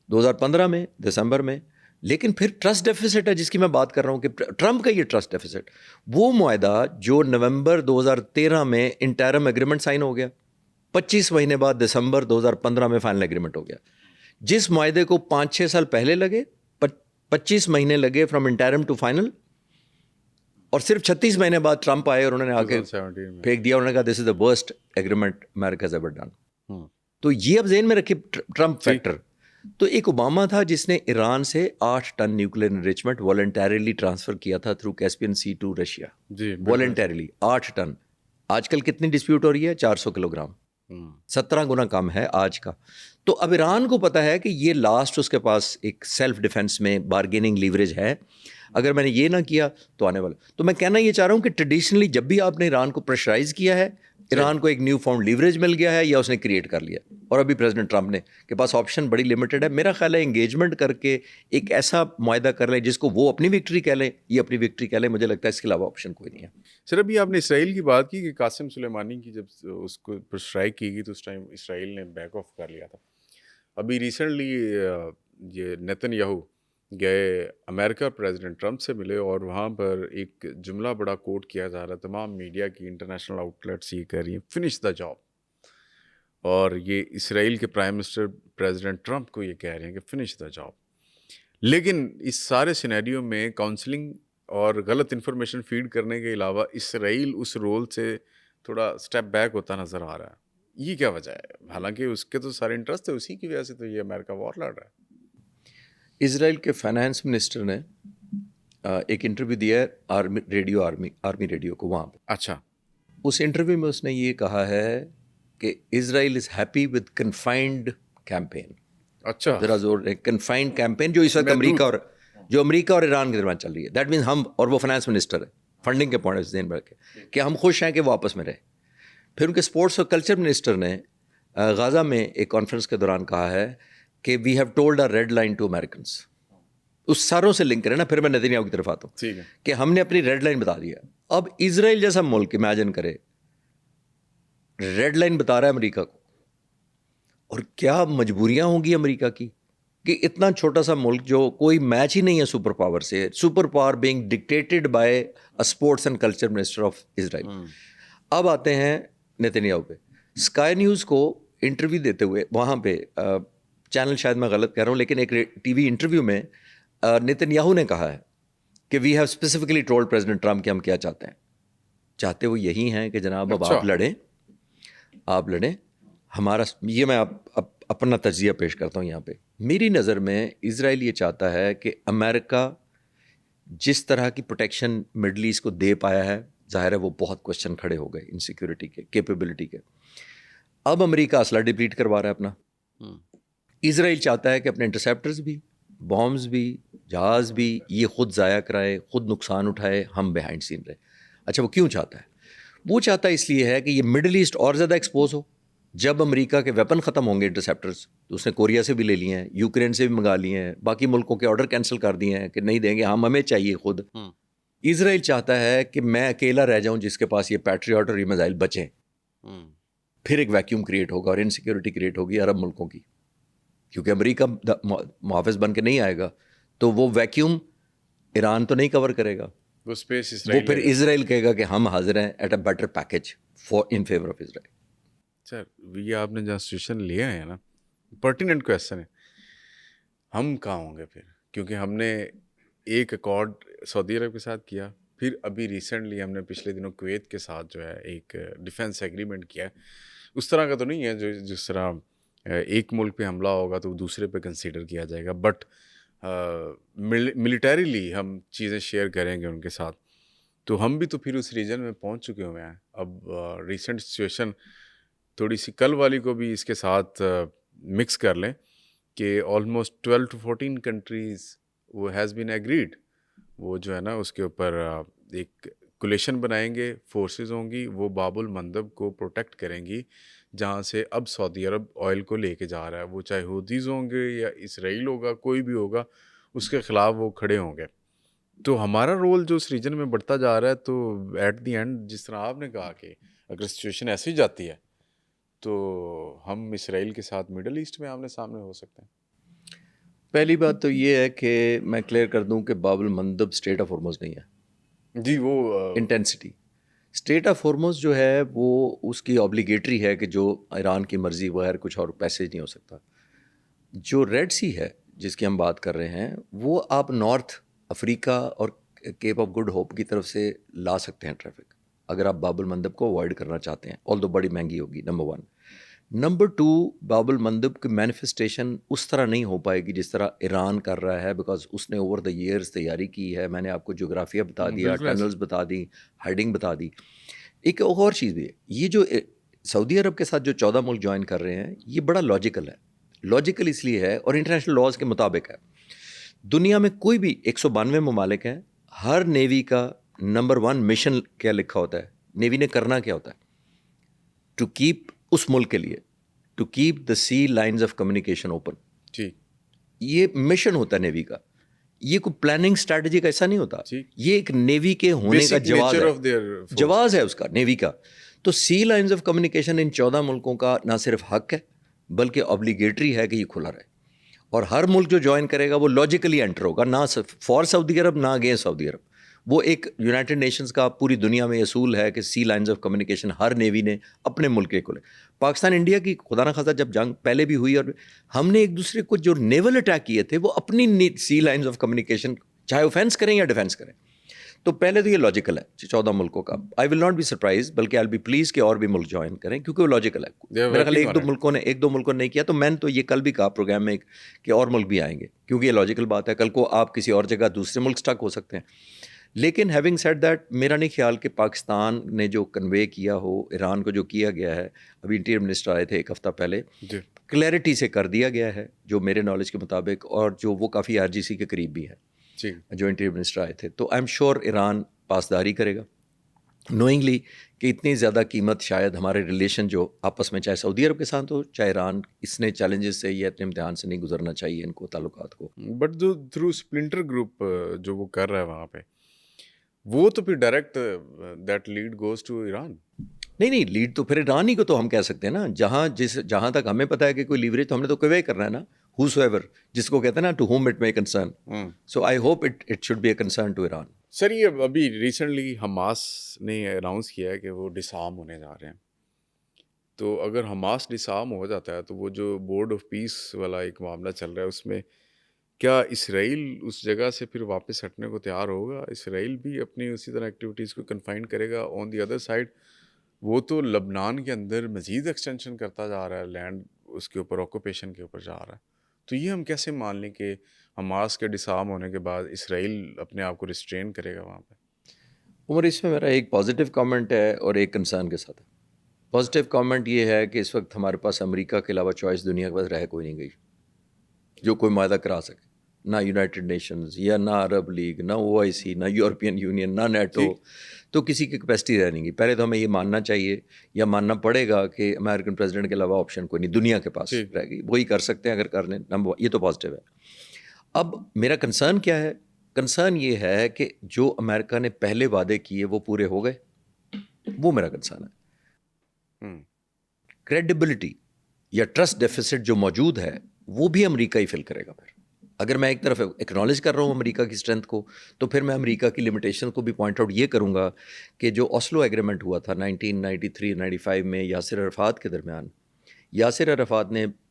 2015 میں دسمبر میں. لیکن پھر ٹرسٹ ڈیفیسٹ ہے جس کی میں بات کر رہا ہوں کہ ٹرمپ کا یہ ٹرسٹ ڈیفیسٹ, وہ معاہدہ جو نومبر 2013 میں انٹرم ایگریمنٹ سائن ہو گیا, 25 مہینے بعد دسمبر 2015 میں فائنل ایگریمنٹ ہو گیا, جس معاہدے کو 5-6 سال پہلے لگے, 25 مہینے لگے فرام انٹرم ٹو فائنل, اور صرف 36 مہینے بعد ٹرمپ آئے اور انہوں نے آ کے پھینک دیا, انہوں نے کہا this is the worst agreement America has ever done. تو یہ اب ذہن میں رکھے ٹرمپ فیکٹر. تو ایک اوباما تھا جس نے ایران سے 8 ton nuclear enrichment voluntarily transfer کیا تھا through Caspian sea to Russia, voluntarily 8 ton. آج کل کتنی ڈسپیوٹ ہو رہی ہے؟ 400 کلو گرام, 17 گنا کم ہے آج کا. تو اب ایران کو پتا ہے کہ یہ لاسٹ اس کے پاس ایک سیلف ڈیفenس میں بارگیننگ لیوریج ہے, اگر میں نے یہ نہ کیا تو آنے والا. تو میں کہنا یہ چاہ رہا ہوں کہ ٹریڈیشنلی جب بھی آپ نے ایران کو پریشرائز کیا ہے, ایران کو ایک نیو فاؤنڈ لیوریج مل گیا ہے یا اس نے کریٹ کر لیا, اور ابھی پریزیڈنٹ ٹرمپ نے کے پاس آپشن بڑی لمیٹڈ ہے. میرا خیال ہے انگیجمنٹ کر کے ایک ایسا معاہدہ کر لیں جس کو وہ اپنی وکٹری کہہ لیں, یہ اپنی وکٹری کہہ لیں, مجھے لگتا ہے اس کے علاوہ آپشن کوئی نہیں ہے. سر ابھی آپ نے اسرائیل کی بات کی کہ قاسم سلیمانی کی جب اس کو پر اسٹرائک کی گئی تو اس ٹائم اسرائیل نے بیک آف کر لیا تھا. ابھی ریسنٹلی یہ نتن یاہو گئے امریکہ پریزیڈنٹ ٹرمپ سے ملے, اور وہاں پر ایک جملہ بڑا کوٹ کیا جا رہا ہے, تمام میڈیا کی انٹرنیشنل آؤٹ لیٹس یہ کہہ رہی ہیں فنش دا جاب, اور یہ اسرائیل کے پرائم منسٹر پریزیڈنٹ ٹرمپ کو یہ کہہ رہے ہیں کہ فنش دا جاب. لیکن اس سارے سینیریو میں کاؤنسلنگ اور غلط انفارمیشن فیڈ کرنے کے علاوہ اسرائیل اس رول سے تھوڑا سٹیپ بیک ہوتا نظر آ رہا ہے. یہ کیا وجہ ہے؟ حالانکہ اس کے تو سارے انٹرسٹ ہے, اسی کی وجہ سے تو یہ امریکہ وار لڑ رہا ہے. اسرائیل کے فائنانس منسٹر نے ایک انٹرویو دیا ہے آرمی ریڈیو کو وہاں پہ. اچھا. اس انٹرویو میں اس نے یہ کہا ہے کہ Israel is happy with confined campaign. اچھا. ذرا زور ہے, کنفائنڈ کیمپین جو اس وقت امریکہ اور ایران کے درمیان چل رہی ہے. دیٹ مینس ہم, اور وہ فائنانس منسٹر ہے, فنڈنگ کے پوائنٹ ذہن میں رکھے کہ ہم خوش ہیں کہ وہ آپس میں رہے. پھر ان کے اسپورٹس اور کلچر منسٹر نے غازہ میں ایک کانفرنس کے دوران کہا ہے کہ we have told a red line to Americans. اس ساروں سے لنک کرے نا, پھر میں نتن یاہو کی طرف آتا ہوں کہ ہم نے اپنی ریڈ لائن بتا دیا. اب اسرائیل جیسا ملک امیجن کرے ریڈ لائن بتا رہا ہے امریکہ کو, اور کیا مجبوریاں ہوں گی امریکہ کی کہ اتنا چھوٹا سا ملک جو کوئی میچ ہی نہیں ہے سپر پاور سے, super power being dictated by a sports and culture minister of Israel. اب آتے ہیں نتن یاہو پہ. اسکائی نیوز کو انٹرویو دیتے ہوئے وہاں پہ, چینل شاید میں غلط کہہ رہا ہوں, لیکن ایک ٹی وی انٹرویو میں نتن یاہو نے کہا ہے کہ we have specifically told President Trump کہ ہم کیا چاہتے ہیں. چاہتے وہ یہی ہیں کہ جناب اب آپ لڑیں ہمارا. یہ میں اپنا تجزیہ پیش کرتا ہوں یہاں پہ. میری نظر میں اسرائیل یہ چاہتا ہے کہ امریکہ جس طرح کی پروٹیکشن مڈل ایسٹ کو دے پایا ہے, ظاہر ہے وہ بہت کوشچن کھڑے ہو گئے انسیکیورٹی کے, کیپیبلٹی کے. اب امریکہ اسلحہ ڈپلیٹ کروا رہا ہے اپنا. اسرائیل چاہتا ہے کہ اپنے انٹرسیپٹرز بھی, بامز بھی, جہاز بھی یہ خود ضائع کرائے, خود نقصان اٹھائے, ہم بیہائنڈ سین رہے. اچھا وہ کیوں چاہتا ہے؟ وہ چاہتا ہے اس لیے ہے کہ یہ مڈل ایسٹ اور زیادہ ایکسپوز ہو. جب امریکہ کے ویپن ختم ہوں گے انٹرسیپٹرز, تو اس نے کوریا سے بھی لے لیے ہیں, یوکرین سے بھی منگا لیے ہیں, باقی ملکوں کے آرڈر کینسل کر دیے ہیں کہ نہیں دیں گے, ہمیں چاہیے خود. اسرائیل چاہتا ہے کہ میں اکیلا رہ جاؤں جس کے پاس یہ پیٹریاٹ اور یہ میزائل بچیں. پھر ایک ویکیوم کریٹ ہوگا اور انسیکیورٹی کریٹ ہوگی عرب ملکوں کی, کیونکہ امریکہ محافظ بن کے نہیں آئے گا تو وہ ویکیوم ایران تو نہیں کور کرے گا, وہ پھر اسرائیل کہے گا کہ ہم حاضر ہیں at a better package in favour of Israel. Sir یہ آپ نے جہاں سچویشن لیا ہے نا, پرٹیننٹ کویسچن ہے. ہم کہاں ہوں گے پھر؟ کیونکہ ہم نے ایک ایکارڈ سعودی عرب کے ساتھ کیا، پھر ابھی ریسنٹلی ہم نے پچھلے دنوں کویت کے ساتھ جو ہے ایک ڈیفینس ایگریمنٹ کیا ہے. اس طرح کا تو نہیں ہے جس طرح ایک ملک پہ حملہ ہوگا تو دوسرے پہ کنسیڈر کیا جائے گا، بٹ ملیٹریلی ہم چیزیں شیئر کریں گے ان کے ساتھ. تو ہم بھی تو پھر اس ریجن میں پہنچ چکے ہوئے ہیں. اب ریسنٹ سچویشن تھوڑی سی کل والی کو بھی اس کے ساتھ مکس کر لیں کہ آلموسٹ 12 to 14 کنٹریز وہ ہیز بین ایگریڈ، وہ جو ہے نا اس کے اوپر ایک کولیشن بنائیں گے، فورسز ہوں گی، وہ باب المندب کو پروٹیکٹ کریں گی جہاں سے اب سعودی عرب آئل کو لے کے جا رہا ہے. وہ چاہے حوثیز ہوں گے یا اسرائیل ہوگا، کوئی بھی ہوگا، اس کے خلاف وہ کھڑے ہوں گے. تو ہمارا رول جو اس ریجن میں بڑھتا جا رہا ہے، تو ایٹ دی اینڈ جس طرح آپ نے کہا کہ اگر سچویشن ایسی جاتی ہے تو ہم اسرائیل کے ساتھ مڈل ایسٹ میں آمنے سامنے ہو سکتے ہیں. پہلی بات تو یہ ہے کہ میں کلیئر کر دوں کہ باب المندب اسٹریٹ آف ہارموز نہیں ہے. جی وہ انٹینسٹی اسٹریٹ آف ہارموز جو ہے وہ اس کی اوبلیگیٹری ہے کہ جو ایران کی مرضی بغیر کچھ اور پیسیج نہیں ہو سکتا. جو ریڈ سی ہے جس کی ہم بات کر رہے ہیں وہ آپ نارتھ افریقہ اور کیپ آف گڈ ہوپ کی طرف سے لا سکتے ہیں ٹریفک، اگر آپ باب المندب کو اوائڈ کرنا چاہتے ہیں، آل دو بڑی مہنگی ہوگی. نمبر 1. نمبر 2، باب المندب کی مینیفیسٹیشن اس طرح نہیں ہو پائے گی جس طرح ایران کر رہا ہے، بیکاز اس نے اوور دا ایئرز تیاری کی ہے. میں نے آپ کو جغرافیہ بتا دیا، ٹنلز بتا دی، ہائڈنگ بتا دی. ایک اور چیز بھی ہے، یہ جو سعودی عرب کے ساتھ جو 14 ملک جوائن کر رہے ہیں یہ بڑا لاجیکل ہے. لاجیکل اس لیے ہے اور انٹرنیشنل لاز کے مطابق ہے. دنیا میں کوئی بھی 192 ممالک ہیں، ہر نیوی کا نمبر 1 مشن کیا لکھا ہوتا ہے، نیوی نے کرنا کیا ہوتا ہے، ٹو کیپ اس ملک کے لیے to keep the sea lines of communication open. جی یہ مشن ہوتا ہے نیوی کا، یہ کوئی پلاننگ اسٹریٹجی کا ایسا نہیں ہوتا. یہ ایک نیوی کے ہونے کا جواز ہے اس کا، نیوی کا. تو سی لائنز آف کمیونیکیشن ان 14 ملکوں کا نہ صرف حق ہے بلکہ اوبلیگیٹری ہے کہ یہ کھلا رہے. اور ہر ملک جو جوائن کرے گا وہ لاجیکلی انٹر ہوگا، نہ فار سعودی عرب نہ اگینسٹ سعودی عرب. وہ ایک یونائٹڈ نیشنز کا پوری دنیا میں اصول ہے کہ سی لائنز آف کمیونیکیشن ہر نیوی نے اپنے ملک کے کھولے. پاکستان انڈیا کی خدا نہ خاصا جب جنگ پہلے بھی ہوئی اور ہم نے ایک دوسرے کو جو نیول اٹیک کیے تھے وہ اپنی سی لائنز آف کمیونیکیشن چاہے اوفینس کریں یا ڈیفینس کریں. تو پہلے تو یہ لاجیکل ہے 14 ملکوں کا. آئی ول ناٹ بی سرپرائز، بلکہ آئی ول بی پلیز کہ اور بھی ملک جوائن کریں کیونکہ وہ لاجیکل ہے. میرا خیال ایک دو ملکوں نے نہیں کیا، تو میں نے تو یہ کل بھی کہا پروگرام میں کہ اور ملک بھی آئیں گے کیونکہ یہ لاجیکل بات ہے. کل کو آپ کسی اور جگہ دوسرے ملک سٹک ہو سکتے ہیں. لیکن ہیونگ سیڈ دیٹ، میرا نہیں خیال کہ پاکستان نے جو کنوے کیا ہو ایران کو، جو کیا گیا ہے، ابھی انٹیریئر منسٹر آئے تھے ایک ہفتہ پہلے، کلیئرٹی سے کر دیا گیا ہے جو میرے نالج کے مطابق، اور جو وہ کافی RGC کے قریب بھی ہے جو انٹیریئر منسٹر آئے تھے. تو آئی ایم شیور ایران پاسداری کرے گا، نوئنگلی کہ اتنی زیادہ قیمت شاید ہمارے ریلیشن جو آپس میں چاہے سعودی عرب کے ساتھ ہو چاہے ایران، اس نے چیلنجز سے یا اتنے امتحان سے نہیں گزرنا چاہیے ان کو تعلقات کو. بٹ جو تھرو اسپلنٹر گروپ جو وہ کر رہا ہے وہاں پہ، وہ تو پھر direct that lead goes to Iran. نہیں لیڈ تو پھر ایران ہی کو تو ہم کہہ سکتے ہیں نا. جہاں تک ہمیں پتہ ہے کہ کوئی لیوریج، تو ہم نے تو کنوے کرنا ہے نا، whosoever ایور، جس کو کہتے ہیں نا to whom it may concern. So I hope it should be a concern to Iran. Sir یہ ابھی ریسنٹلی حماس نے اناؤنس کیا ہے کہ وہ ڈسارم ہونے جا رہے ہیں. تو اگر حماس ڈسارم ہو جاتا ہے تو وہ جو بورڈ آف پیس والا ایک معاملہ چل رہا ہے اس میں کیا اسرائیل اس جگہ سے پھر واپس ہٹنے کو تیار ہوگا؟ اسرائیل بھی اپنی اسی طرح ایکٹیویٹیز کو کنفائن کرے گا؟ آن دی ادر سائڈ وہ تو لبنان کے اندر مزید ایکسٹینشن کرتا جا رہا ہے، لینڈ اس کے اوپر آکوپیشن کے اوپر جا رہا ہے. تو یہ ہم کیسے مان لیں کہ حماس کے ڈسارم ہونے کے بعد اسرائیل اپنے آپ کو ریسٹرین کرے گا وہاں پہ؟ عمر، اس میں میرا ایک پازیٹیو کامنٹ ہے اور ایک کنسرن کے ساتھ ہے. پازیٹیو کامنٹ یہ ہے کہ اس وقت ہمارے پاس امریکہ کے علاوہ چوائس دنیا کے پاس رہ کوئی نہیں گئی جو کوئی معاہدہ کرا سکے. نہ یونائٹڈ نیشنز یا نہ عرب لیگ، نہ OIC، نہ یورپین یونین، نہ نیٹو. تو کسی کی کیپیسٹی رہ نہیں گی. پہلے تو ہمیں یہ ماننا چاہیے یا ماننا پڑے گا کہ امریکن پریزیڈنٹ کے علاوہ آپشن کوئی نہیں دنیا کے پاس رہ گئی. وہی کر سکتے ہیں اگر کر لیں. یہ تو پازیٹیو ہے. اب میرا کنسرن کیا ہے؟ کنسرن یہ ہے کہ جو امریکہ نے پہلے وعدے کیے وہ پورے ہو گئے، وہ میرا کنسرن ہے. کریڈیبلٹی یا ٹرسٹ ڈیفیسٹ جو موجود ہے وہ بھی امریکہ ہی فل کرے گا. پھر اگر میں ایک طرف ایکنالج کر رہا ہوں امریکہ کی اسٹرینتھ کو، تو پھر میں امریکہ کی لمیٹیشن کو بھی پوائنٹ آؤٹ یہ کروں گا کہ جو اوسلو ایگریمنٹ ہوا تھا 1993-95 میں یاسر عرفات کے درمیان، یاسر عرفات نے